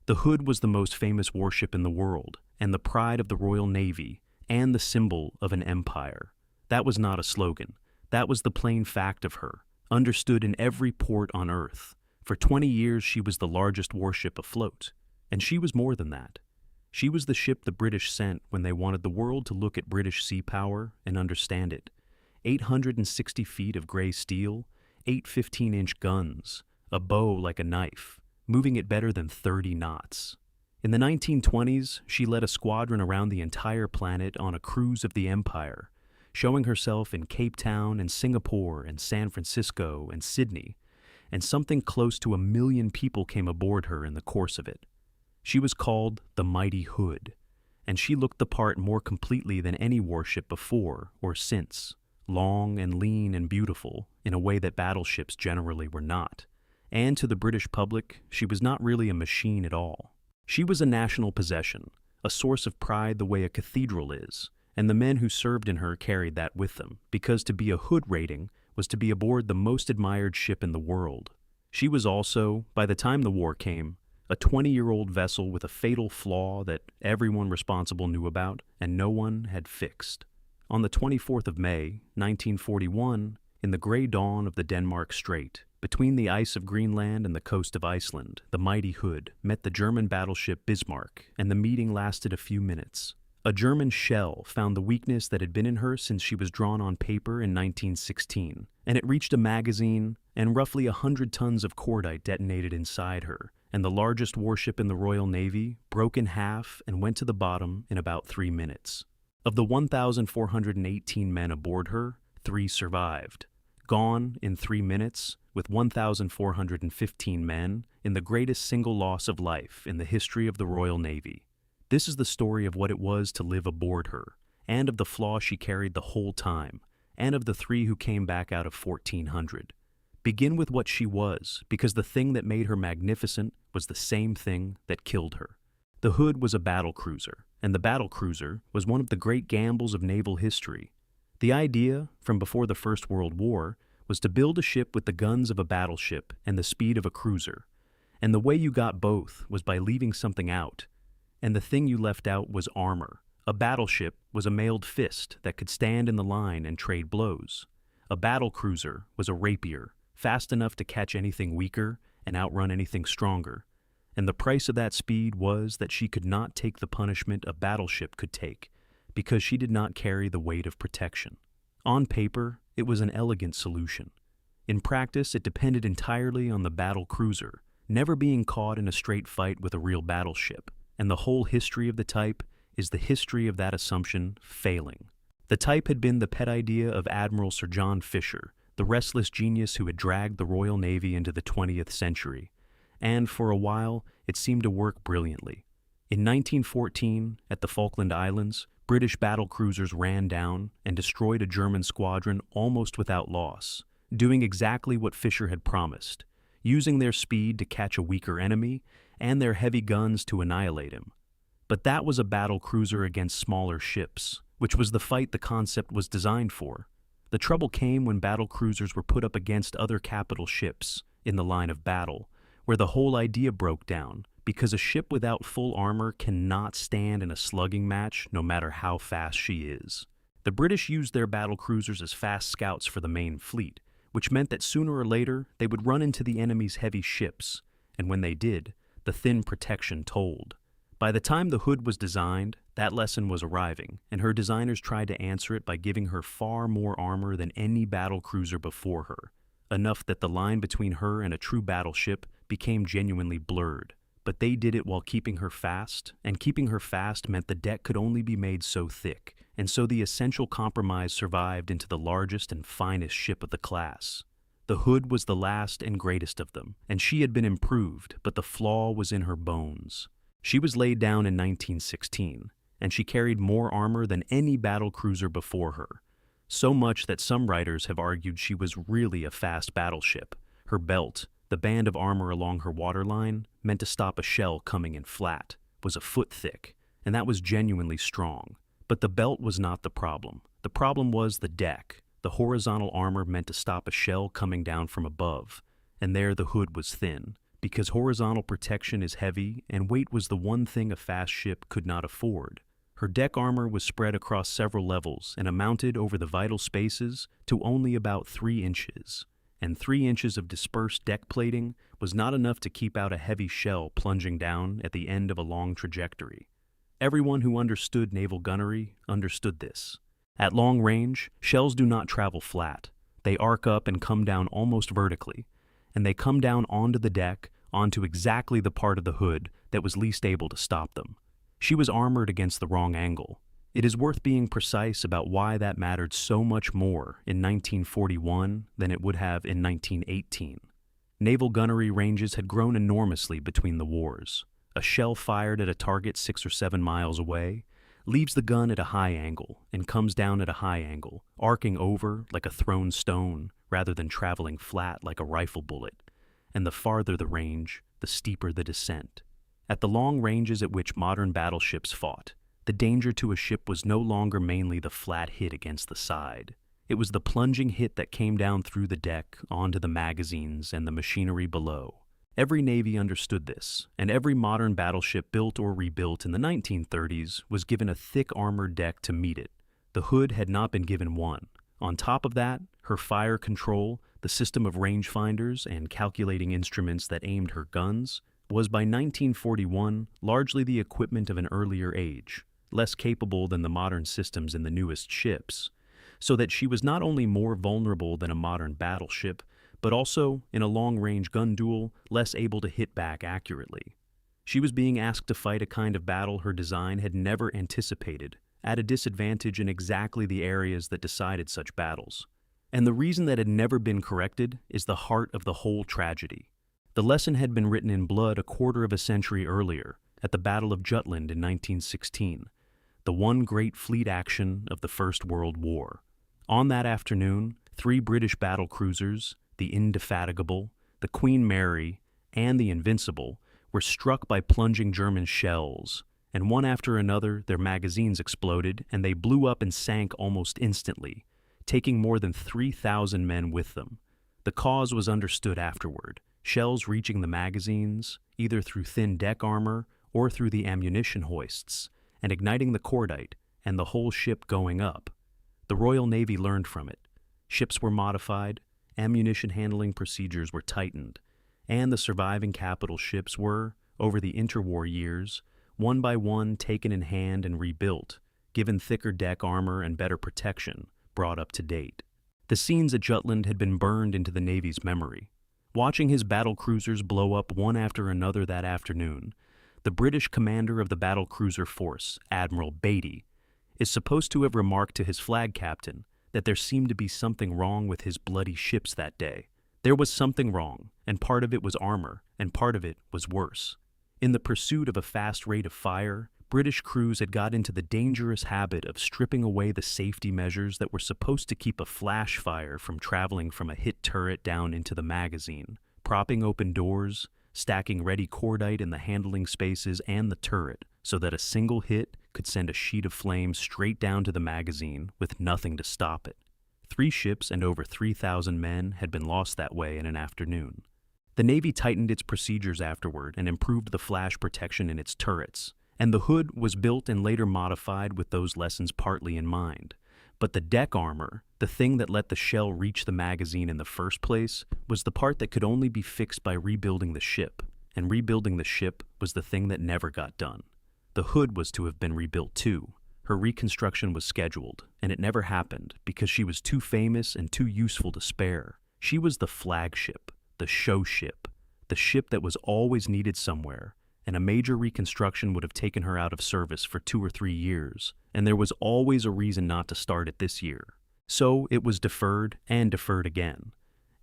The Hood was the most famous warship in the world, and the pride of the Royal Navy, and the symbol of an empire. That was not a slogan. That was the plain fact of her, understood in every port on Earth. For 20 years she was the largest warship afloat, and she was more than that. She was the ship the British sent when they wanted the world to look at British sea power and understand it. 860 feet of gray steel, 8 15-inch guns, a bow like a knife, moving it better than 30 knots. In the 1920s, she led a squadron around the entire planet on a cruise of the empire, showing herself in Cape Town and Singapore and San Francisco and Sydney, and something close to 1 million people came aboard her in the course of it. She was called the Mighty Hood, and she looked the part more completely than any warship before or since, long and lean and beautiful in a way that battleships generally were not. And to the British public, she was not really a machine at all. She was a national possession, a source of pride the way a cathedral is, and the men who served in her carried that with them, because to be a Hood rating was to be aboard the most admired ship in the world. She was also, by the time the war came, a 20-year-old vessel with a fatal flaw that everyone responsible knew about and no one had fixed. On the 24th of May, 1941, in the gray dawn of the Denmark Strait, between the ice of Greenland and the coast of Iceland, the Mighty Hood met the German battleship Bismarck, and the meeting lasted a few minutes. A German shell found the weakness that had been in her since she was drawn on paper in 1916, and it reached a magazine, and roughly 100 tons of cordite detonated inside her, and the largest warship in the Royal Navy broke in half and went to the bottom in about 3 minutes. Of the 1,418 men aboard her, 3 survived. Gone in 3 minutes, with 1,415 men, in the greatest single loss of life in the history of the Royal Navy. This is the story of what it was to live aboard her, and of the flaw she carried the whole time, and of the 3 who came back out of 1,400. Begin with what she was, because the thing that made her magnificent was the same thing that killed her. The Hood was a battle cruiser, and the battle cruiser was one of the great gambles of naval history. The idea, from before the First World War, was to build a ship with the guns of a battleship and the speed of a cruiser. And the way you got both was by leaving something out. And the thing you left out was armor. A battleship was a mailed fist that could stand in the line and trade blows. A battle cruiser was a rapier, fast enough to catch anything weaker and outrun anything stronger. And the price of that speed was that she could not take the punishment a battleship could take, because she did not carry the weight of protection. On paper, it was an elegant solution. In practice, it depended entirely on the battle cruiser, never being caught in a straight fight with a real battleship, and the whole history of the type is the history of that assumption failing. The type had been the pet idea of Admiral Sir John Fisher, the restless genius who had dragged the Royal Navy into the 20th century, and for a while, it seemed to work brilliantly. In 1914, at the Falkland Islands, British battle cruisers ran down and destroyed a German squadron almost without loss, doing exactly what Fisher had promised, using their speed to catch a weaker enemy and their heavy guns to annihilate him. But that was a battle cruiser against smaller ships, which was the fight the concept was designed for. The trouble came when battle cruisers were put up against other capital ships in the line of battle, where the whole idea broke down, because a ship without full armor cannot stand in a slugging match no matter how fast she is. The British used their battle cruisers as fast scouts for the main fleet, which meant that sooner or later they would run into the enemy's heavy ships, and when they did, the thin protection told. By the time the Hood was designed, that lesson was arriving, and her designers tried to answer it by giving her far more armor than any battle cruiser before her, enough that the line between her and a true battleship became genuinely blurred. But they did it while keeping her fast, and keeping her fast meant the deck could only be made so thick, and so the essential compromise survived into the largest and finest ship of the class. The Hood was the last and greatest of them, and she had been improved, but the flaw was in her bones. She was laid down in 1916, and she carried more armor than any battle cruiser before her, so much that some writers have argued she was really a fast battleship. Her belt, the band of armor along her waterline, meant to stop a shell coming in flat, was a foot thick, and that was genuinely strong. But the belt was not the problem. The problem was the deck. The horizontal armor meant to stop a shell coming down from above, and there the Hood was thin, because horizontal protection is heavy and weight was the one thing a fast ship could not afford. Her deck armor was spread across several levels and amounted over the vital spaces to only about 3 inches, and 3 inches of dispersed deck plating was not enough to keep out a heavy shell plunging down at the end of a long trajectory. Everyone who understood naval gunnery understood this. At long range, shells do not travel flat. They arc up and come down almost vertically, and they come down onto the deck, onto exactly the part of the hood that was least able to stop them. She was armored against the wrong angle. It is worth being precise about why that mattered so much more in 1941 than it would have in 1918. Naval gunnery ranges had grown enormously between the wars. A shell fired at a target 6 or 7 miles away leaves the gun at a high angle and comes down at a high angle, arcing over like a thrown stone rather than traveling flat like a rifle bullet. And the farther the range, the steeper the descent. At the long ranges at which modern battleships fought, the danger to a ship was no longer mainly the flat hit against the side. It was the plunging hit that came down through the deck onto the magazines and the machinery below. Every Navy understood this, and every modern battleship built or rebuilt in the 1930s was given a thick armored deck to meet it. The Hood had not been given one. On top of that, her fire control, the system of rangefinders and calculating instruments that aimed her guns, was by 1941 largely the equipment of an earlier age, less capable than the modern systems in the newest ships, so that she was not only more vulnerable than a modern battleship, but also, in a long-range gun duel, less able to hit back accurately. She was being asked to fight a kind of battle her design had never anticipated, at a disadvantage in exactly the areas that decided such battles. And the reason that had never been corrected is the heart of the whole tragedy. The lesson had been written in blood a quarter of a century earlier, at the Battle of Jutland in 1916, the one great fleet action of the First World War. On that afternoon, 3 British battle cruisers, the Indefatigable, the Queen Mary, and the Invincible, were struck by plunging German shells, and one after another their magazines exploded and they blew up and sank almost instantly, taking more than 3,000 men with them. The cause was understood afterward. Shells reaching the magazines, either through thin deck armor or through the ammunition hoists, and igniting the cordite, and the whole ship going up. The Royal Navy learned from it. Ships were modified, ammunition handling procedures were tightened, and the surviving capital ships were, over the interwar years, one by one taken in hand and rebuilt, given thicker deck armor and better protection, brought up to date. The scenes at Jutland had been burned into the Navy's memory. Watching his battle cruisers blow up one after another that afternoon, the British commander of the battle cruiser force, Admiral Beatty, is supposed to have remarked to his flag captain that there seemed to be something wrong with his bloody ships that day. There was something wrong, and part of it was armor, and part of it was worse. In the pursuit of a fast rate of fire, British crews had got into the dangerous habit of stripping away the safety measures that were supposed to keep a flash fire from traveling from a hit turret down into the magazine, propping open doors, stacking ready cordite in the handling spaces and the turret so that a single hit could send a sheet of flame straight down to the magazine with nothing to stop it. 3 ships and over 3,000 men had been lost that way in an afternoon. The Navy tightened its procedures afterward and improved the flash protection in its turrets, and the Hood was built and later modified with those lessons partly in mind. But the deck armor, the thing that let the shell reach the magazine in the first place, was the part that could only be fixed by rebuilding the ship, and rebuilding the ship was the thing that never got done. The Hood was to have been rebuilt too. Her reconstruction was scheduled, and it never happened because she was too famous and too useful to spare. She was the flagship, the show ship, the ship that was always needed somewhere, and a major reconstruction would have taken her out of service for 2 or 3 years, and there was always a reason not to start it this year. So it was deferred and deferred again.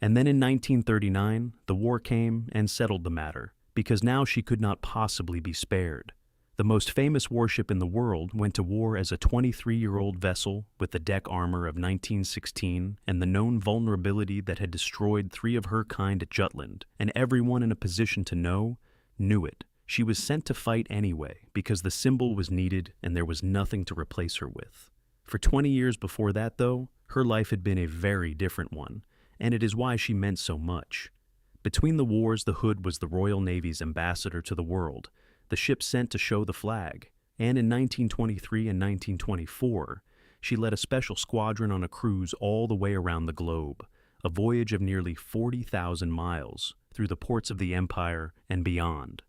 And then in 1939, the war came and settled the matter, because now she could not possibly be spared. The most famous warship in the world went to war as a 23-year-old vessel with the deck armor of 1916 and the known vulnerability that had destroyed 3 of her kind at Jutland, and everyone in a position to know knew it. She was sent to fight anyway because the symbol was needed and there was nothing to replace her with. For 20 years before that, though, her life had been a very different one, and it is why she meant so much. Between the wars, the Hood was the Royal Navy's ambassador to the world, the ship sent to show the flag, and in 1923 and 1924, she led a special squadron on a cruise all the way around the globe, a voyage of nearly 40,000 miles through the ports of the Empire and beyond.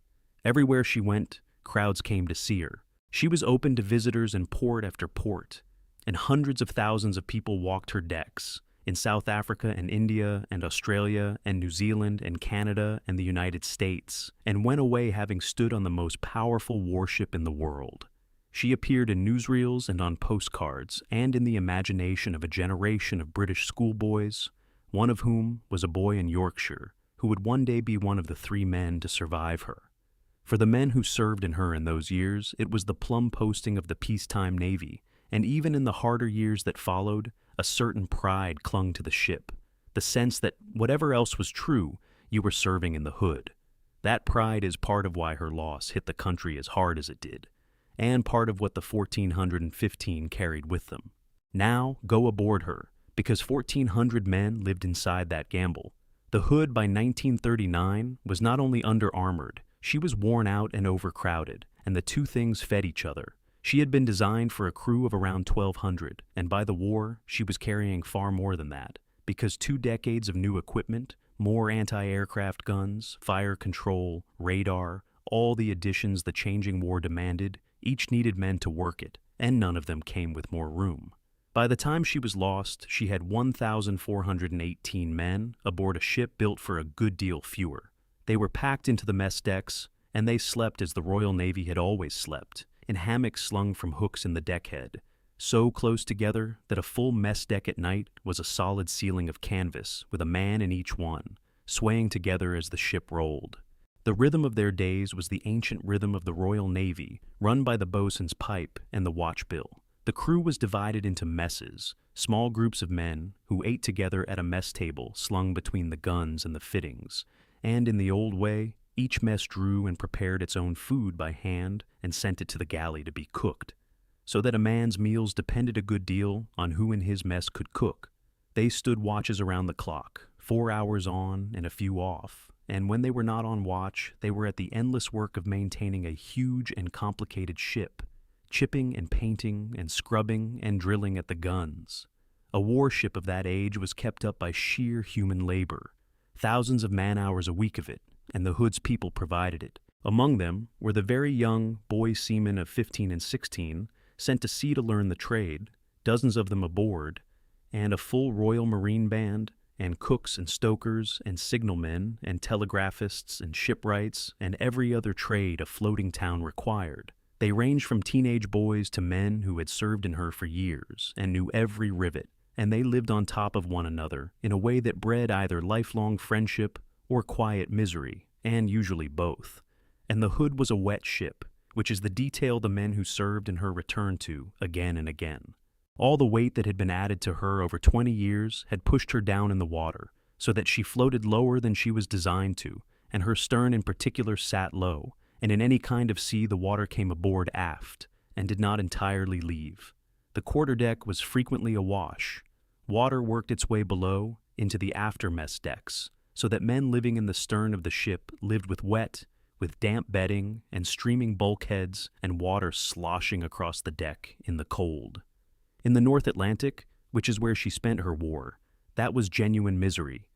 Everywhere she went, crowds came to see her. She was open to visitors in port after port, and hundreds of thousands of people walked her decks in South Africa and India and Australia and New Zealand and Canada and the United States, and went away having stood on the most powerful warship in the world. She appeared in newsreels and on postcards and in the imagination of a generation of British schoolboys, one of whom was a boy in Yorkshire who would one day be one of the 3 men to survive her. For the men who served in her in those years, it was the plum posting of the peacetime Navy, and even in the harder years that followed, a certain pride clung to the ship, the sense that whatever else was true, you were serving in the Hood. That pride is part of why her loss hit the country as hard as it did, and part of what the 1415 carried with them. Now, go aboard her, because 1,400 men lived inside that gamble. The Hood by 1939 was not only under-armored, she was worn out and overcrowded, and the two things fed each other. She had been designed for a crew of around 1,200, and by the war, she was carrying far more than that, because 2 decades of new equipment, more anti-aircraft guns, fire control, radar, all the additions the changing war demanded, each needed men to work it, and none of them came with more room. By the time she was lost, she had 1,418 men aboard a ship built for a good deal fewer. They were packed into the mess decks, and they slept as the Royal Navy had always slept, in hammocks slung from hooks in the deckhead, so close together that a full mess deck at night was a solid ceiling of canvas with a man in each one, swaying together as the ship rolled. The rhythm of their days was the ancient rhythm of the Royal Navy, run by the bosun's pipe and the watchbill. The crew was divided into messes, small groups of men who ate together at a mess table slung between the guns and the fittings, and in the old way, each mess drew and prepared its own food by hand and sent it to the galley to be cooked, so that a man's meals depended a good deal on who in his mess could cook. They stood watches around the clock, 4 hours on and a few off, and when they were not on watch, they were at the endless work of maintaining a huge and complicated ship, chipping and painting and scrubbing and drilling at the guns. A warship of that age was kept up by sheer human labor, thousands of man-hours a week of it, and the Hood's people provided it. Among them were the very young boy seamen of 15 and 16, sent to sea to learn the trade, dozens of them aboard, and a full Royal Marine band, and cooks and stokers and signalmen and telegraphists and shipwrights and every other trade a floating town required. They ranged from teenage boys to men who had served in her for years and knew every rivet, and they lived on top of one another in a way that bred either lifelong friendship or quiet misery, and usually both. And the Hood was a wet ship, which is the detail the men who served in her returned to again and again. All the weight that had been added to her over 20 years had pushed her down in the water, so that she floated lower than she was designed to, and her stern in particular sat low, and in any kind of sea the water came aboard aft, and did not entirely leave. The quarterdeck was frequently awash. Water worked its way below into the after-mess decks, so that men living in the stern of the ship lived with damp bedding and streaming bulkheads and water sloshing across the deck in the cold. In the North Atlantic, which is where she spent her war, that was genuine misery.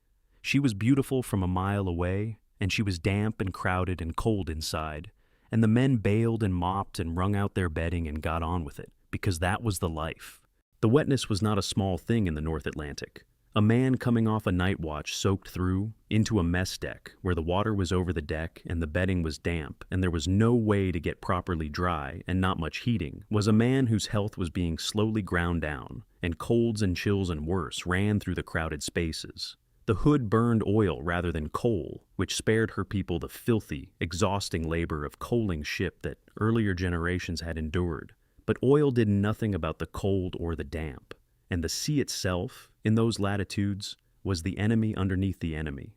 She was beautiful from a mile away, and she was damp and crowded and cold inside, and the men bailed and mopped and wrung out their bedding and got on with it, because that was the life. The wetness was not a small thing in the North Atlantic. A man coming off a night watch soaked through into a mess deck where the water was over the deck and the bedding was damp and there was no way to get properly dry and not much heating, was a man whose health was being slowly ground down, and colds and chills and worse ran through the crowded spaces. The Hood burned oil rather than coal, which spared her people the filthy, exhausting labor of coaling ship that earlier generations had endured. But oil did nothing about the cold or the damp, and the sea itself, in those latitudes, was the enemy underneath the enemy.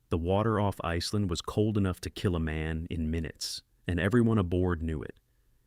The water off Iceland was cold enough to kill a man in minutes, and everyone aboard knew it.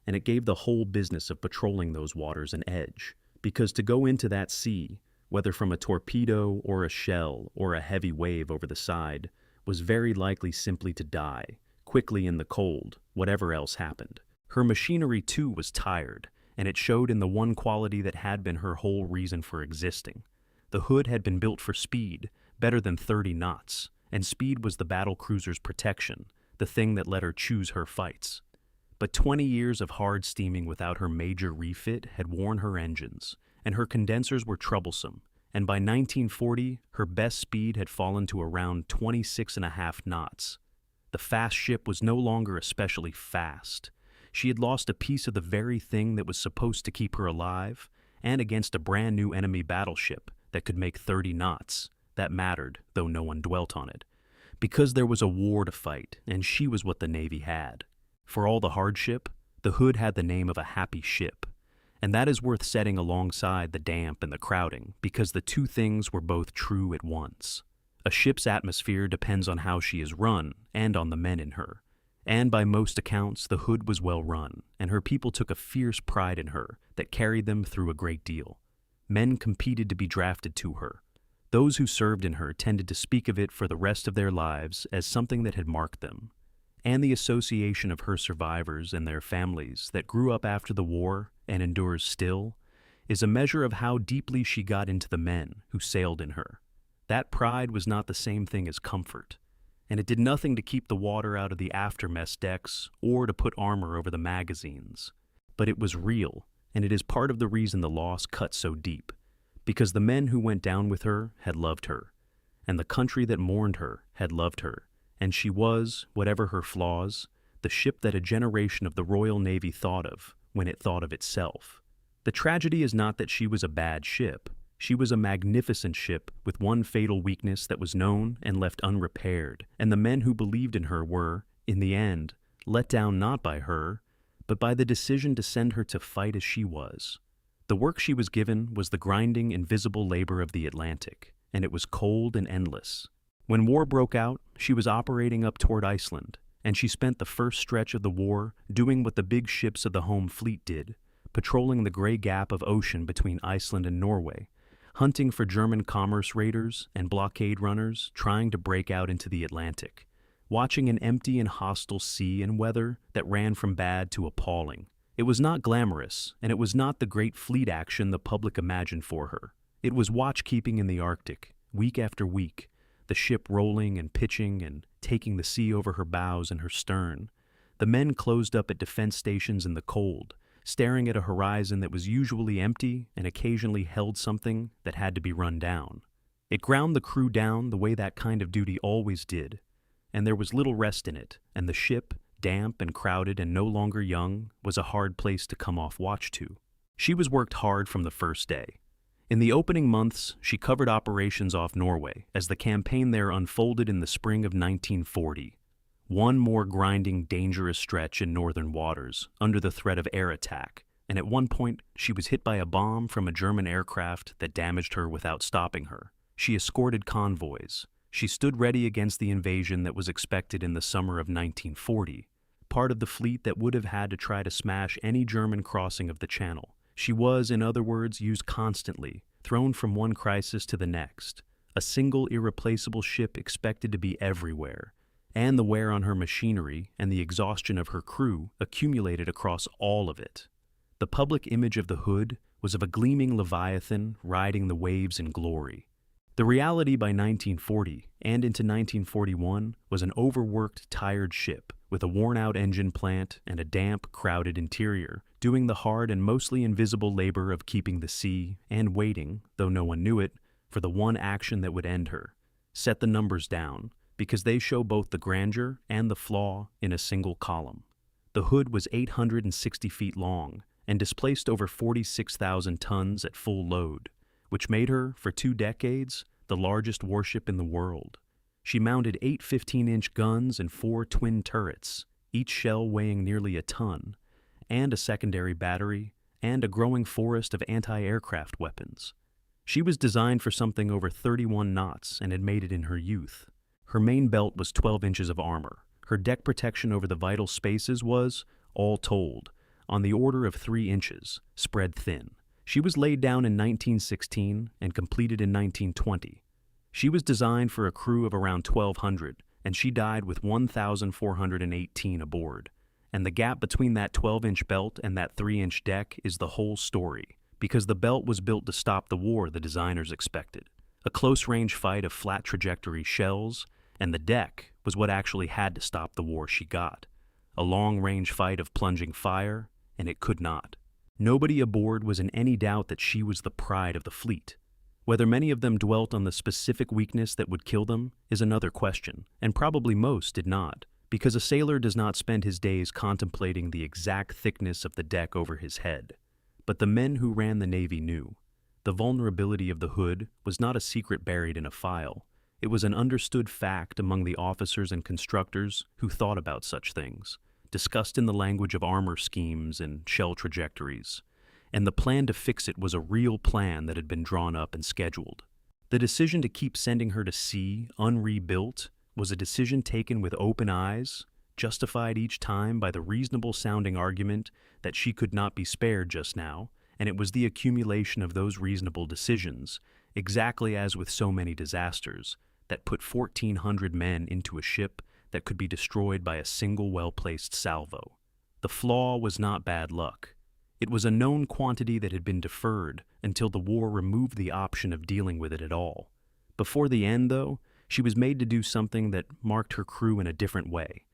And it gave the whole business of patrolling those waters an edge, because to go into that sea, whether from a torpedo or a shell or a heavy wave over the side, was very likely simply to die, quickly in the cold, whatever else happened. Her machinery too was tired, and it showed in the one quality that had been her whole reason for existing. The Hood had been built for speed, better than 30 knots, and speed was the battle cruiser's protection, the thing that let her choose her fights. But 20 years of hard steaming without her major refit had worn her engines, and her condensers were troublesome, and by 1940, her best speed had fallen to around 26.5 knots. The fast ship was no longer especially fast. She had lost a piece of the very thing that was supposed to keep her alive, and against a brand new enemy battleship that could make 30 knots. That mattered, though no one dwelt on it. Because there was a war to fight, and she was what the Navy had. For all the hardship, the Hood had the name of a happy ship. And that is worth setting alongside the damp and the crowding, because the two things were both true at once. A ship's atmosphere depends on how she is run, and on the men in her. And by most accounts, the Hood was well run, and her people took a fierce pride in her that carried them through a great deal. Men competed to be drafted to her. Those who served in her tended to speak of it for the rest of their lives as something that had marked them. And the association of her survivors and their families that grew up after the war and endures still is a measure of how deeply she got into the men who sailed in her. That pride was not the same thing as comfort, and it did nothing to keep the water out of the aftermess decks or to put armor over the magazines. But it was real, and it is part of the reason the loss cut so deep, because the men who went down with her had loved her, and the country that mourned her had loved her, and she was, whatever her flaws, the ship that a generation of the Royal Navy thought of when it thought of itself. The tragedy is not that she was a bad ship. She was a magnificent ship with one fatal weakness that was known and left unrepaired, and the men who believed in her were, in the end, let down not by her, but by the decision to send her to fight as she was. The work she was given was the grinding, invisible labor of the Atlantic, and it was cold and endless. When war broke out, she was operating up toward Iceland, and she spent the first stretch of the war doing what the big ships of the home fleet did, patrolling the gray gap of ocean between Iceland and Norway, hunting for German commerce raiders and blockade runners trying to break out into the Atlantic, watching an empty and hostile sea and weather that ran from bad to appalling. It was not glamorous, and it was not the great fleet action the public imagined for her. It was watchkeeping in the Arctic, week after week, the ship rolling and pitching and taking the sea over her bows and her stern. The men closed up at defense stations in the cold, staring at a horizon that was usually empty and occasionally held something that had to be run down. It ground the crew down the way that kind of duty always did, and there was little rest in it, and the ship, damp and crowded and no longer young, was a hard place to come off watch to. She was worked hard from the first day. In the opening months, she covered operations off Norway as the campaign there unfolded in the spring of 1940. One more grinding, dangerous stretch in northern waters, under the threat of air attack, and at one point she was hit by a bomb from a German aircraft that damaged her without stopping her. She escorted convoys. She stood ready against the invasion that was expected in the summer of 1940, part of the fleet that would have had to try to smash any German crossing of the Channel. She was, in other words, used constantly, thrown from one crisis to the next, a single irreplaceable ship expected to be everywhere, and the wear on her machinery and the exhaustion of her crew accumulated across all of it. The public image of the Hood was of a gleaming leviathan riding the waves in glory. The reality by 1940 and into 1941 was an overworked, tired ship with a worn-out engine plant and a damp, crowded interior, doing the hard and mostly invisible labor of keeping the sea and waiting, though no one knew it, for the one action that would end her. Set the numbers down, because they show both the grandeur and the flaw in a single column. The Hood was 860 feet long and displaced over 46,000 tons at full load, which made her, for 2 decades, the largest warship in the world. She mounted 8 15-inch guns and 4 twin turrets, each shell weighing nearly a ton, and a secondary battery, and a growing forest of anti-aircraft weapons. She was designed for something over 31 knots and had made it in her youth. Her main belt was 12 inches of armor. Her deck protection over the vital spaces was, all told, on the order of 3 inches, spread thin. She was laid down in 1916 and completed in 1920. She was designed for a crew of around 1,200 and she died with 1,418 aboard. And the gap between that 12-inch belt and that 3-inch deck is the whole story, because the belt was built to stop the war the designers expected. A close-range fight of flat trajectory shells, and the deck was what actually had to stop the war she got. A long-range fight of plunging fire, and it could not. Nobody aboard was in any doubt that she was the pride of the fleet. Whether many of them dwelt on the specific weakness that would kill them is another question, and probably most did not, because a sailor does not spend his days contemplating the exact thickness of the deck over his head. But the men who ran the Navy knew. The vulnerability of the Hood was not a secret buried in a file. It was an understood fact among the officers and constructors who thought about such things, discussed in the language of armor schemes and shell trajectories. And the plan to fix it was a real plan that had been drawn up and scheduled. The decision to keep sending her to sea, unrebuilt, was a decision taken with open eyes, justified each time by the reasonable-sounding argument that she could not be spared just now, and it was the accumulation of those reasonable decisions, exactly as with so many disasters, that put 1,400 men into a ship that could be destroyed by a single well-placed salvo. The flaw was not bad luck. It was a known quantity that had been deferred until the war removed the option of dealing with it at all. Before the end, though, she was made to do something that marked her crew in a different way,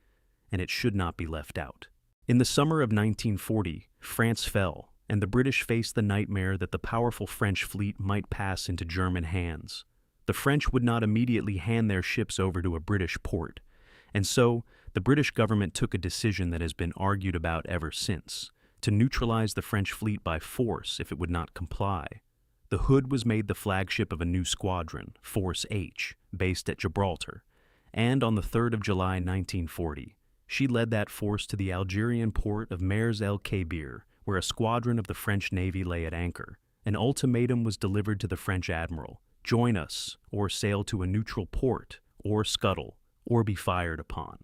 and it should not be left out. In the summer of 1940, France fell, and the British faced the nightmare that the powerful French fleet might pass into German hands. The French would not immediately hand their ships over to a British port, and so the British government took a decision that has been argued about ever since, to neutralize the French fleet by force if it would not comply. The Hood was made the flagship of a new squadron, Force H, based at Gibraltar, and on the 3rd of July 1940, she led that force to the Algerian port of Mers-el-Kébir, where a squadron of the French Navy lay at anchor. An ultimatum was delivered to the French admiral: join us, or sail to a neutral port, or scuttle, or be fired upon.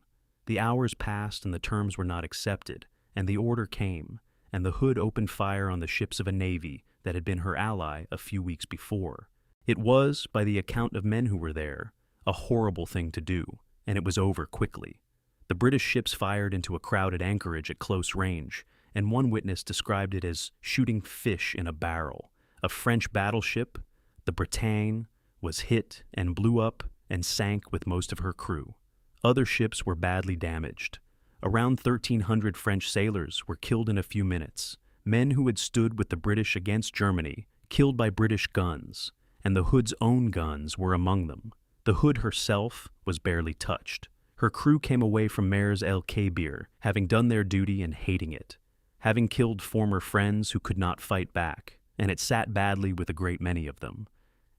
The hours passed and the terms were not accepted, and the order came, and the Hood opened fire on the ships of a navy that had been her ally a few weeks before. It was, by the account of men who were there, a horrible thing to do, and it was over quickly. The British ships fired into a crowded anchorage at close range, and one witness described it as shooting fish in a barrel. A French battleship, the Bretagne, was hit and blew up and sank with most of her crew. Other ships were badly damaged. Around 1,300 French sailors were killed in a few minutes, men who had stood with the British against Germany, killed by British guns, and the Hood's own guns were among them. The Hood herself was barely touched. Her crew came away from Mers-el-Kébir, having done their duty and hating it, having killed former friends who could not fight back, and it sat badly with a great many of them.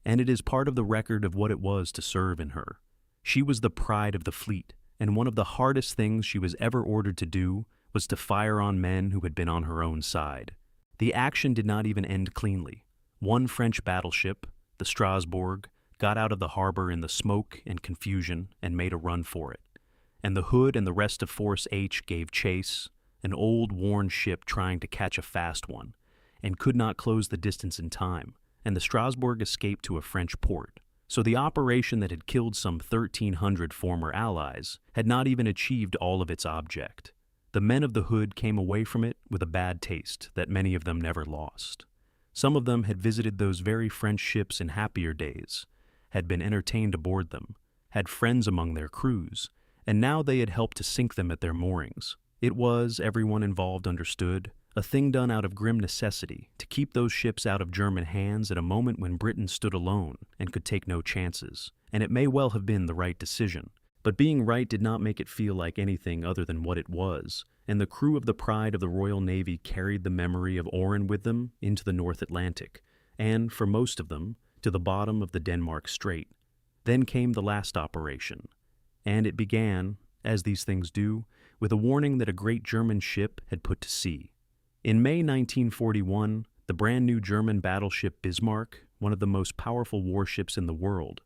And it is part of the record of what it was to serve in her. She was the pride of the fleet, and one of the hardest things she was ever ordered to do was to fire on men who had been on her own side. The action did not even end cleanly. One French battleship, the Strasbourg, got out of the harbor in the smoke and confusion and made a run for it. And the Hood and the rest of Force H gave chase, an old, worn ship trying to catch a fast one, and could not close the distance in time, and the Strasbourg escaped to a French port. So the operation that had killed some 1,300 former allies had not even achieved all of its object. The men of the Hood came away from it with a bad taste that many of them never lost. Some of them had visited those very French ships in happier days, had been entertained aboard them, had friends among their crews, and now they had helped to sink them at their moorings. It was, everyone involved understood, a thing done out of grim necessity to keep those ships out of German hands at a moment when Britain stood alone and could take no chances, and it may well have been the right decision. But being right did not make it feel like anything other than what it was, and the crew of the Pride of the Royal Navy carried the memory of Oran with them into the North Atlantic, and, for most of them, to the bottom of the Denmark Strait. Then came the last operation, and it began, as these things do, with a warning that a great German ship had put to sea. In May 1941, the brand-new German battleship Bismarck, one of the most powerful warships in the world,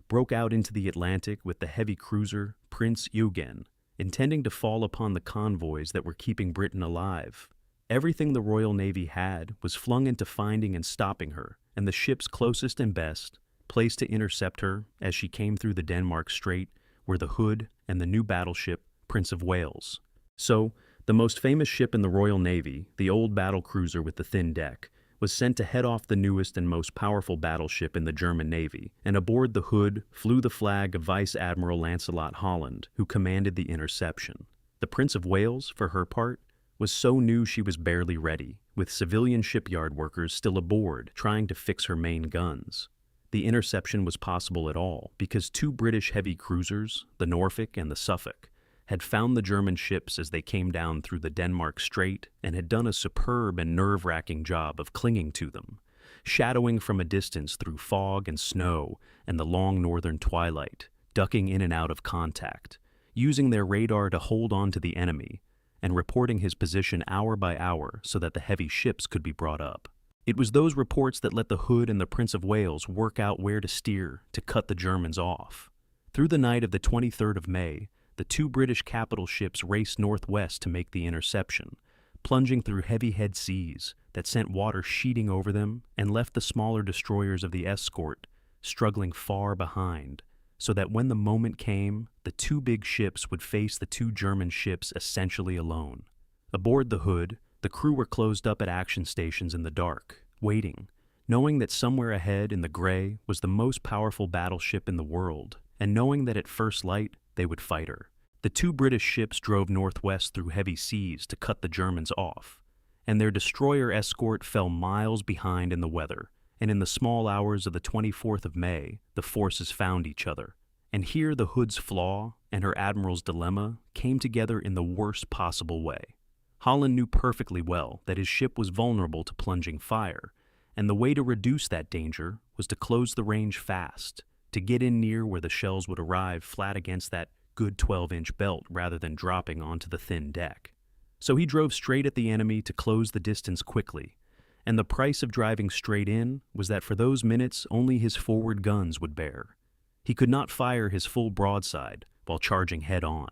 broke out into the Atlantic with the heavy cruiser Prince Eugen, intending to fall upon the convoys that were keeping Britain alive. Everything the Royal Navy had was flung into finding and stopping her, and the ships closest and best, placed to intercept her as she came through the Denmark Strait, were the Hood and the new battleship Prince of Wales. So, the most famous ship in the Royal Navy, the old battle cruiser with the thin deck, was sent to head off the newest and most powerful battleship in the German Navy, and aboard the Hood flew the flag of Vice Admiral Lancelot Holland, who commanded the interception. The Prince of Wales, for her part, was so new she was barely ready, with civilian shipyard workers still aboard trying to fix her main guns. The interception was possible at all because two British heavy cruisers, the Norfolk and the Suffolk, had found the German ships as they came down through the Denmark Strait and had done a superb and nerve-wracking job of clinging to them, shadowing from a distance through fog and snow and the long northern twilight, ducking in and out of contact, using their radar to hold on to the enemy, and reporting his position hour by hour so that the heavy ships could be brought up. It was those reports that let the Hood and the Prince of Wales work out where to steer to cut the Germans off. Through the night of the 23rd of May, the two British capital ships raced northwest to make the interception, plunging through heavy head seas that sent water sheeting over them and left the smaller destroyers of the escort struggling far behind, so that when the moment came, the two big ships would face the two German ships essentially alone. Aboard the Hood, the crew were closed up at action stations in the dark, waiting, knowing that somewhere ahead in the gray was the most powerful battleship in the world, and knowing that at first light they would fight her. The two British ships drove northwest through heavy seas to cut the Germans off, and their destroyer escort fell miles behind in the weather, and in the small hours of the 24th of May, the forces found each other. And here the Hood's flaw and her admiral's dilemma came together in the worst possible way. Holland knew perfectly well that his ship was vulnerable to plunging fire, and the way to reduce that danger was to close the range fast, to get in near where the shells would arrive flat against that good 12-inch belt rather than dropping onto the thin deck. So he drove straight at the enemy to close the distance quickly, and the price of driving straight in was that for those minutes only his forward guns would bear. He could not fire his full broadside while charging head-on.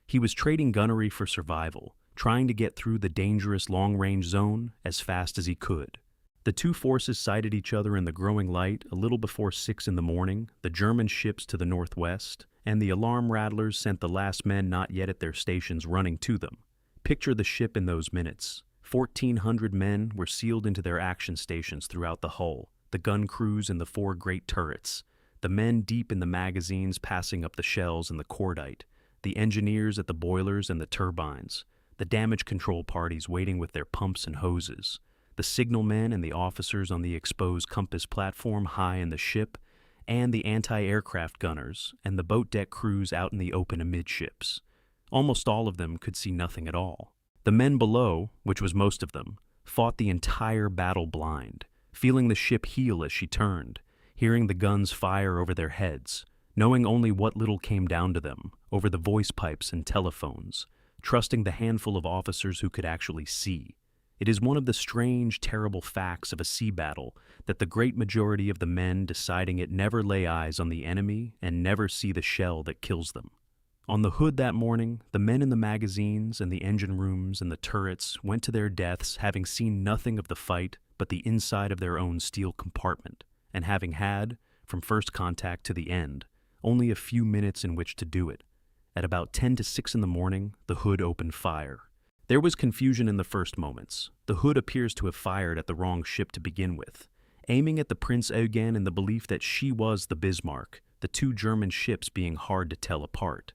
He was trading gunnery for survival, trying to get through the dangerous long-range zone as fast as he could. The two forces sighted each other in the growing light a little before 6 in the morning, the German ships to the northwest, and the alarm rattlers sent the last men not yet at their stations running to them. Picture the ship in those minutes. 1,400 men were sealed into their action stations throughout the hull, the gun crews in the 4 great turrets, the men deep in the magazines passing up the shells and the cordite, the engineers at the boilers and the turbines, the damage control parties waiting with their pumps and hoses, the signalmen and the officers on the exposed compass platform high in the ship, and the anti-aircraft gunners and the boat deck crews out in the open amidships. Almost all of them could see nothing at all. The men below, which was most of them, fought the entire battle blind, feeling the ship heel as she turned, hearing the guns fire over their heads, knowing only what little came down to them over the voice pipes and telephones, trusting the handful of officers who could actually see. It is one of the strange, terrible facts of a sea battle that the great majority of the men deciding it never lay eyes on the enemy and never see the shell that kills them. On the Hood that morning, the men in the magazines and the engine rooms and the turrets went to their deaths having seen nothing of the fight but the inside of their own steel compartment, and having had, from first contact to the end, only a few minutes in which to do it. At about 10 to 6 in the morning, the Hood opened fire. There was confusion in the first moments. The Hood appears to have fired at the wrong ship to begin with, aiming at the Prince Eugen in the belief that she was the Bismarck, the two German ships being hard to tell apart.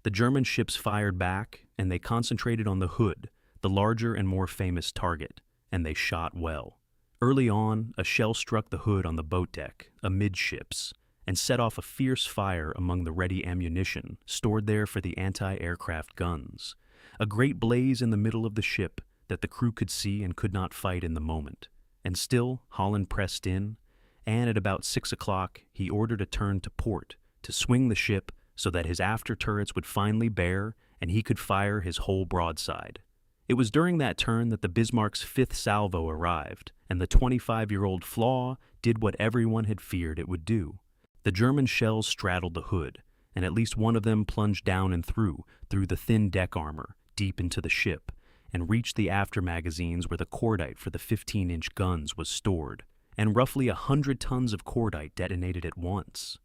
The German ships fired back, and they concentrated on the Hood, the larger and more famous target, and they shot well. Early on, a shell struck the Hood on the boat deck, amidships, and set off a fierce fire among the ready ammunition stored there for the anti-aircraft guns. A great blaze in the middle of the ship that the crew could see and could not fight in the moment. And still, Holland pressed in, and at about 6 o'clock, he ordered a turn to port to swing the ship so that his after turrets would finally bear and he could fire his whole broadside. It was during that turn that the Bismarck's 5th salvo arrived, and the 25-year-old Flaw did what everyone had feared it would do. The German shells straddled the Hood, and at least one of them plunged down and through the thin deck armor, deep into the ship, and reached the after magazines where the cordite for the 15-inch guns was stored, and roughly 100 tons of cordite detonated at once.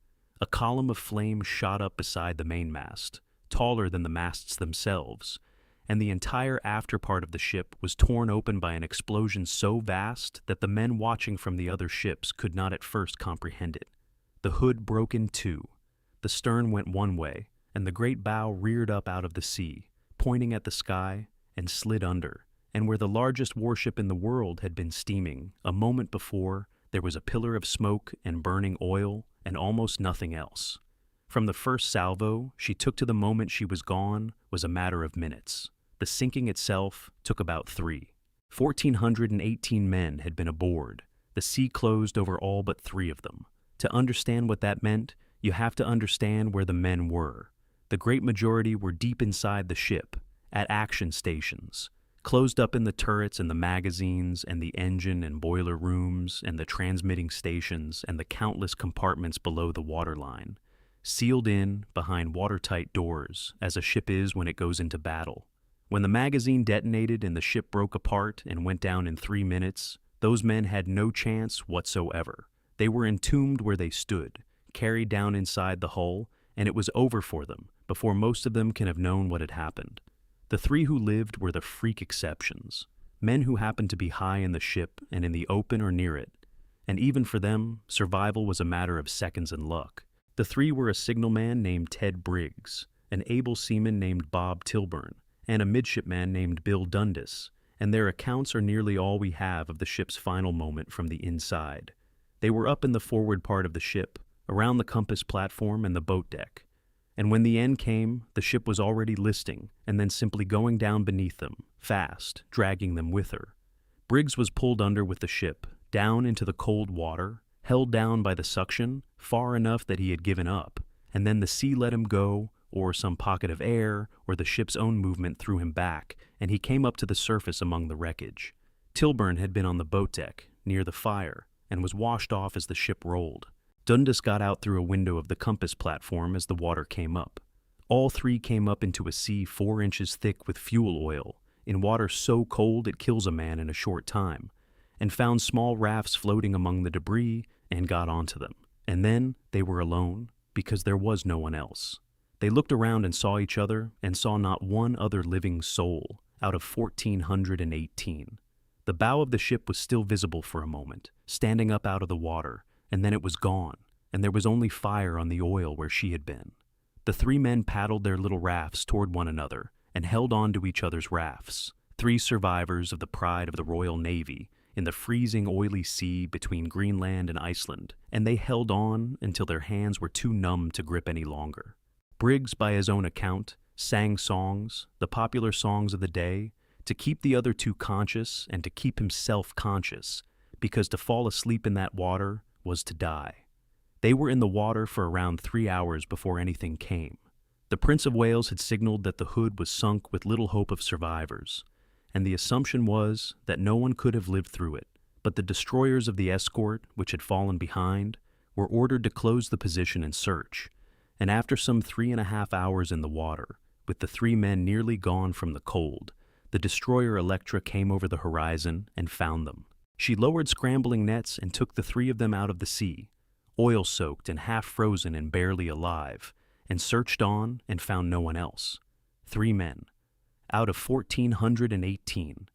A column of flame shot up beside the mainmast, taller than the masts themselves, and the entire after part of the ship was torn open by an explosion so vast that the men watching from the other ships could not at first comprehend it. The hood broke in two. The stern went one way, and the great bow reared up out of the sea, pointing at the sky, and slid under. And where the largest warship in the world had been steaming, a moment before, there was a pillar of smoke and burning oil and almost nothing else. From the first salvo she took to the moment she was gone was a matter of minutes. The sinking itself took about 3. 1,418 men had been aboard. The sea closed over all but 3 of them. To understand what that meant, you have to understand where the men were. The great majority were deep inside the ship, at action stations, closed up in the turrets and the magazines and the engine and boiler rooms and the transmitting stations and the countless compartments below the waterline, sealed in behind watertight doors, as a ship is when it goes into battle. When the magazine detonated and the ship broke apart and went down in 3 minutes, those men had no chance whatsoever. They were entombed where they stood, carried down inside the hull, and it was over for them before most of them can have known what had happened. The 3 who lived were the freak exceptions, men who happened to be high in the ship and in the open or near it, and even for them, survival was a matter of seconds and luck. The 3 were a signalman named Ted Briggs, an able seaman named Bob Tilburn, and a midshipman named Bill Dundas, and their accounts are nearly all we have of the ship's final moment from the inside. They were up in the forward part of the ship, around the compass platform and the boat deck, and when the end came, the ship was already listing and then simply going down beneath them, fast, dragging them with her. Briggs was pulled under with the ship, down into the cold water, held down by the suction, far enough that he had given up, and then the sea let him go, or some pocket of air, or the ship's own movement threw him back, and he came up to the surface among the wreckage. Tilburn had been on the boat deck, near the fire, and was washed off as the ship rolled. Dundas got out through a window of the compass platform as the water came up. All 3 came up into a sea 4 inches thick with fuel oil, in water so cold it kills a man in a short time, and found small rafts floating among the debris and got onto them. And then they were alone, because there was no one else. They looked around and saw each other and saw not one other living soul out of 1,418. The bow of the ship was still visible for a moment, standing up out of the water, and then it was gone, and there was only fire on the oil where she had been. The 3 men paddled their little rafts toward one another and held on to each other's rafts, 3 survivors of the pride of the Royal Navy in the freezing oily sea between Greenland and Iceland, and they held on until their hands were too numb to grip any longer. Briggs, by his own account, sang songs, the popular songs of the day, to keep the other 2 conscious and to keep himself conscious, because to fall asleep in that water was to die. They were in the water for around 3 hours before anything came. The Prince of Wales had signaled that the Hood was sunk with little hope of survivors, and the assumption was that no one could have lived through it. But the destroyers of the escort, which had fallen behind, were ordered to close the position and search, and after some 3.5 hours in the water, with the 3 men nearly gone from the cold, the destroyer Electra came over the horizon and found them. She lowered scrambling nets and took the 3 of them out of the sea, oil-soaked and half-frozen and barely alive, and searched on and found no one else. 3 men. Out of 1,418.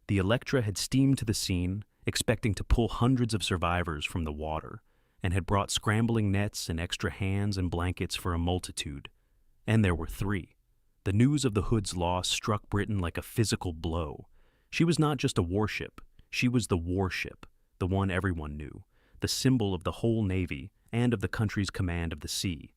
The Electra had steamed to the scene, expecting to pull hundreds of survivors from the water, and had brought scrambling nets and extra hands and blankets for a multitude. And there were 3. The news of the Hood's loss struck Britain like a physical blow. She was not just a warship. She was the warship, the one everyone knew, the symbol of the whole Navy and of the country's command of the sea.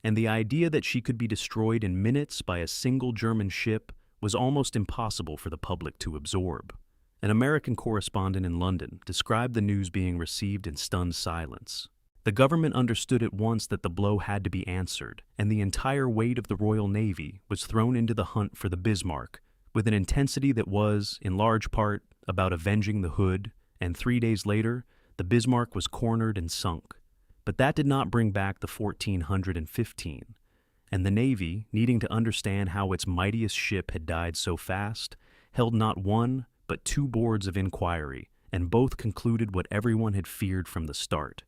And the idea that she could be destroyed in minutes by a single German ship was almost impossible for the public to absorb. An American correspondent in London described the news being received in stunned silence. The government understood at once that the blow had to be answered, and the entire weight of the Royal Navy was thrown into the hunt for the Bismarck, with an intensity that was, in large part, about avenging the Hood, and 3 days later, the Bismarck was cornered and sunk. But that did not bring back the 1,415, and the Navy, needing to understand how its mightiest ship had died so fast, held not 1 but 2 boards of inquiry, and both concluded what everyone had feared from the start,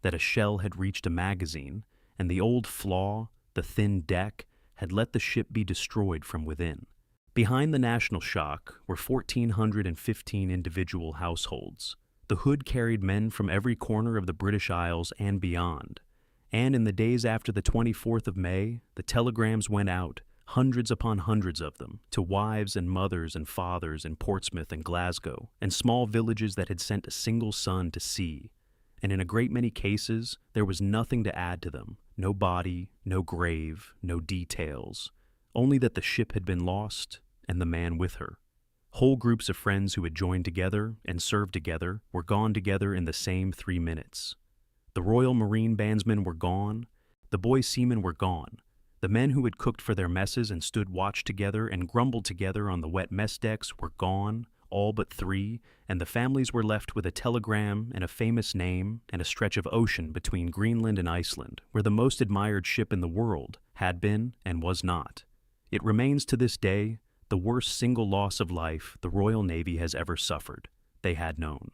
that a shell had reached a magazine, and the old flaw, the thin deck, had let the ship be destroyed from within. Behind the national shock were 1,415 individual households. The Hood carried men from every corner of the British Isles and beyond. And in the days after the 24th of May, the telegrams went out, hundreds upon hundreds of them, to wives and mothers and fathers in Portsmouth and Glasgow, and small villages that had sent a single son to sea. And in a great many cases, there was nothing to add to them, no body, no grave, no details, only that the ship had been lost and the man with her. Whole groups of friends who had joined together and served together were gone together in the same 3 minutes. The Royal Marine bandsmen were gone, the boy seamen were gone, the men who had cooked for their messes and stood watch together and grumbled together on the wet mess decks were gone, all but 3, and the families were left with a telegram and a famous name and a stretch of ocean between Greenland and Iceland, where the most admired ship in the world had been and was not. It remains to this day the worst single loss of life the Royal Navy has ever suffered. They had known.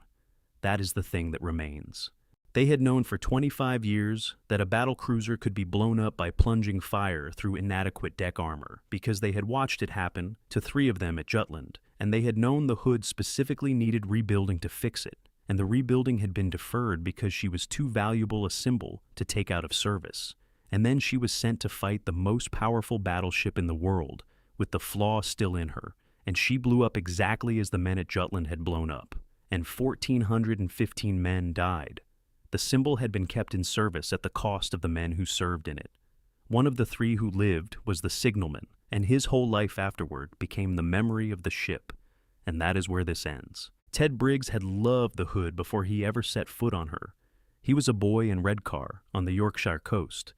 That is the thing that remains. They had known for 25 years that a battle cruiser could be blown up by plunging fire through inadequate deck armor, because they had watched it happen to 3 of them at Jutland, and they had known the Hood specifically needed rebuilding to fix it, and the rebuilding had been deferred because she was too valuable a symbol to take out of service. And then she was sent to fight the most powerful battleship in the world, with the flaw still in her, and she blew up exactly as the men at Jutland had blown up, and 1,415 men died. The symbol had been kept in service at the cost of the men who served in it. One of the 3 who lived was the signalman, and his whole life afterward became the memory of the ship, and that is where this ends. Ted Briggs had loved the Hood before he ever set foot on her. He was a boy in Redcar on the Yorkshire coast,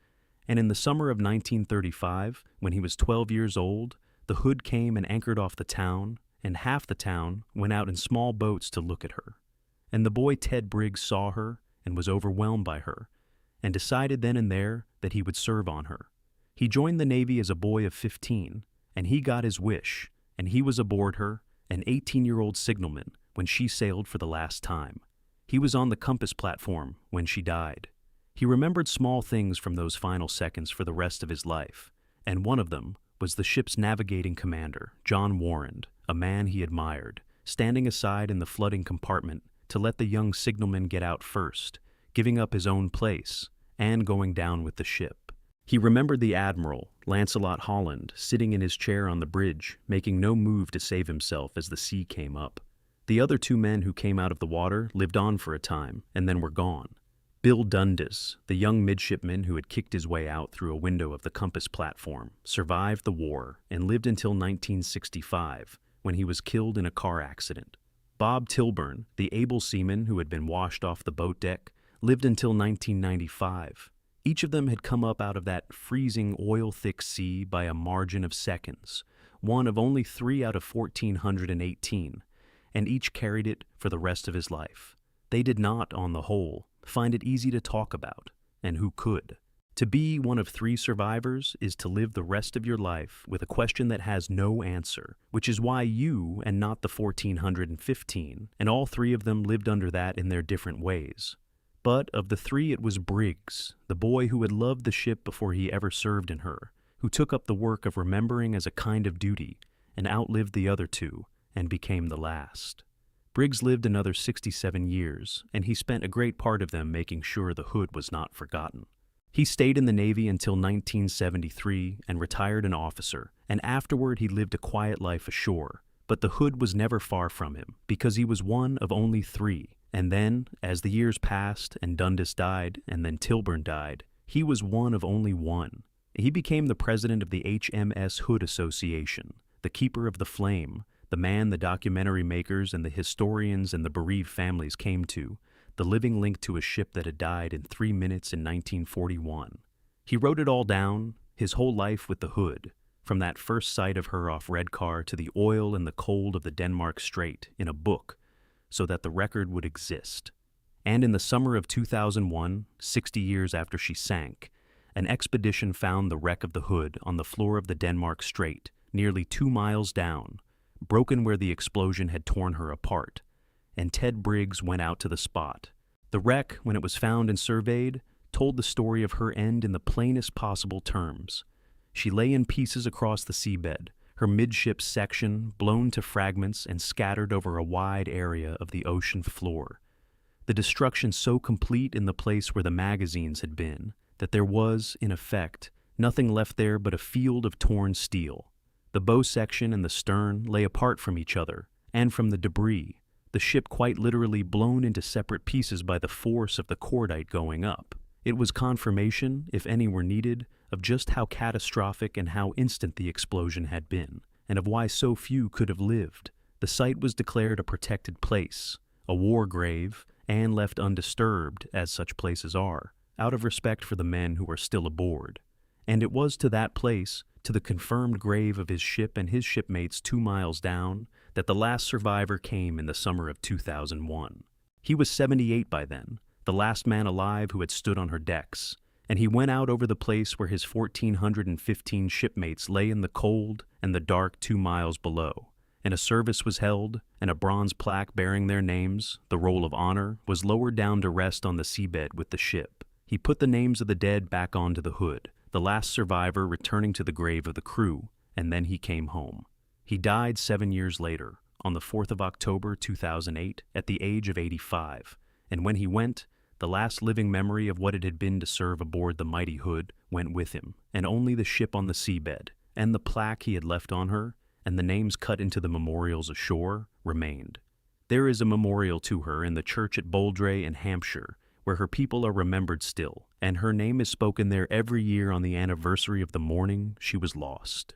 and in the summer of 1935, when he was 12 years old, the Hood came and anchored off the town, and half the town went out in small boats to look at her. And the boy Ted Briggs saw her and was overwhelmed by her, and decided then and there that he would serve on her. He joined the Navy as a boy of 15, and he got his wish, and he was aboard her, an 18-year-old signalman, when she sailed for the last time. He was on the compass platform when she died. He remembered small things from those final seconds for the rest of his life, and one of them was the ship's navigating commander, John Warrand, a man he admired, standing aside in the flooding compartment to let the young signalman get out first, giving up his own place, and going down with the ship. He remembered the admiral, Lancelot Holland, sitting in his chair on the bridge, making no move to save himself as the sea came up. The other 2 men who came out of the water lived on for a time, and then were gone. Bill Dundas, the young midshipman who had kicked his way out through a window of the compass platform, survived the war and lived until 1965, when he was killed in a car accident. Bob Tilburn, the able seaman who had been washed off the boat deck, lived until 1995. Each of them had come up out of that freezing oil-thick sea by a margin of seconds, one of only 3 out of 1,418, and each carried it for the rest of his life. They did not, on the whole, find it easy to talk about, and who could? To be one of 3 survivors is to live the rest of your life with a question that has no answer, which is why you and not the 1,415, and all 3 of them lived under that in their different ways. But of the 3 it was Briggs, the boy who had loved the ship before he ever served in her, who took up the work of remembering as a kind of duty, and outlived the other 2, and became the last. Briggs lived another 67 years, and he spent a great part of them making sure the Hood was not forgotten. He stayed in the Navy until 1973 and retired an officer, and afterward he lived a quiet life ashore. But the Hood was never far from him, because he was one of only 3. And then, as the years passed and Dundas died and then Tilburn died, he was one of only 1. He became the president of the HMS Hood Association, the keeper of the flame, the man the documentary makers and the historians and the bereaved families came to, the living link to a ship that had died in 3 minutes in 1941. He wrote it all down, his whole life with the Hood, from that first sight of her off Redcar to the oil and the cold of the Denmark Strait, in a book, so that the record would exist. And in the summer of 2001, 60 years after she sank, an expedition found the wreck of the Hood on the floor of the Denmark Strait, nearly 2 miles down, broken where the explosion had torn her apart, and Ted Briggs went out to the spot. The wreck, when it was found and surveyed, told the story of her end in the plainest possible terms. She lay in pieces across the seabed, her midship section blown to fragments and scattered over a wide area of the ocean floor. The destruction so complete in the place where the magazines had been that there was, in effect, nothing left there but a field of torn steel. The bow section and the stern lay apart from each other and from the debris, the ship quite literally blown into separate pieces by the force of the cordite going up. It was confirmation, if any were needed, of just how catastrophic and how instant the explosion had been, and of why so few could have lived. The site was declared a protected place, a war grave, and left undisturbed, as such places are, out of respect for the men who were still aboard. And it was to that place, to the confirmed grave of his ship and his shipmates 2 miles down, that the last survivor came in the summer of 2001. He was 78 by then, the last man alive who had stood on her decks, and he went out over the place where his 1,415 shipmates lay in the cold and the dark 2 miles below, and a service was held, and a bronze plaque bearing their names, the Roll of Honor, was lowered down to rest on the seabed with the ship. He put the names of the dead back onto the hood, the last survivor returning to the grave of the crew, and then he came home. He died 7 years later, on the 4th of October 2008, at the age of 85, and when he went, the last living memory of what it had been to serve aboard the mighty Hood went with him, and only the ship on the seabed, and the plaque he had left on her, and the names cut into the memorials ashore, remained. There is a memorial to her in the church at Boldray in Hampshire, where her people are remembered still, and her name is spoken there every year on the anniversary of the morning she was lost.